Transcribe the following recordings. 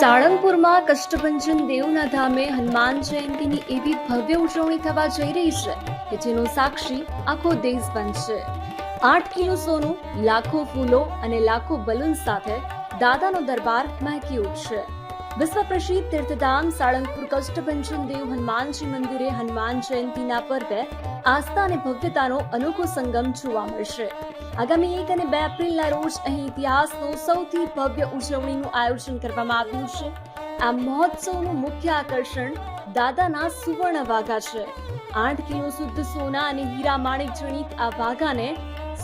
સાળંગપુરમાં કષ્ટભંજન દેવના ધામે હનુમાન જયંતીની એવી ભવ્ય ઉજવણી થવા જઈ રહી છે કે જેનો સાક્ષી આખો દેશ બનશે। 8 કિલો સોનું, લાખો ફૂલો અને લાખો બલૂન સાથે દાદાનો દરબાર મહેકી ઉઠશે। વિશ્વ પ્રસિદ્ધ તીર્થધામ સાળંગપુર કષ્ટભંજન દેવ હનુમાનજી મંદિરે હનુમાન જયંતીના પર્વે આસ્થા અને ભવ્યતાનો અનોખો સંગમ જોવા મળશે। આગામી 1 અને 2 એપ્રિલના રોજ અહીં ઇતિહાસનું સૌથી ભવ્ય ઉજવણીનું આયોજન કરવામાં આવ્યું છે। આ મહોત્સવનું મુખ્ય આકર્ષણ દાદાના સુવર્ણ વાઘા છે। 8 કિલો શુદ્ધ સોના અને હીરા માણિક જડિત આ વાઘાને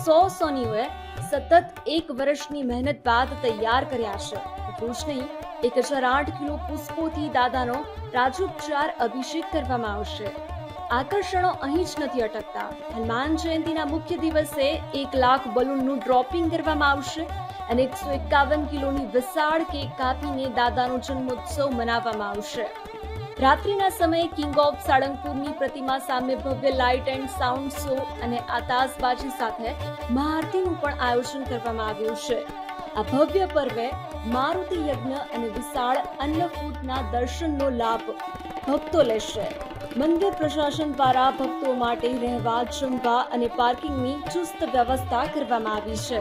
100 સોનીઓએ સતત 1 વર્ષની મહેનત બાદ તૈયાર કર્યા છે। એટલું જ નહીં, 1008 કિલો પુષ્પોથી દાદાનો રાજોપચાર અભિષેક કરવામાં આવશે। આકર્ષણો અહીં જ નથી અટકતા। હનુમાન જયંતીના મુખ્ય દિવસે 1 લાખ બલૂનનું ડ્રોપિંગ કરવામાં આવશે અને 151 કિલોની વિશાળ કેક કાપીને દાદાનો જન્મોત્સવ મનાવવામાં આવશે। રાત્રિના સમયે કિંગ ઓફ સાળંગપુરની પ્રતિમા સામે ભવ્ય લાઇટ એન્ડ સાઉન્ડ શો અને આતાશબાજી સાથે મહાઆરતીનું પણ આયોજન કરવામાં આવ્યું છે। આ ભવ્ય પર્વે મારુતિ યજ્ઞ અને વિશાળ અન્નકૂટના દર્શનનો લાભ ભક્તો લેશે। મંદિર પ્રશાસન દ્વારા ભક્તો માટે રહેવા, જમવા અને પાર્કિંગની ચુસ્ત વ્યવસ્થા કરવામાં આવી છે।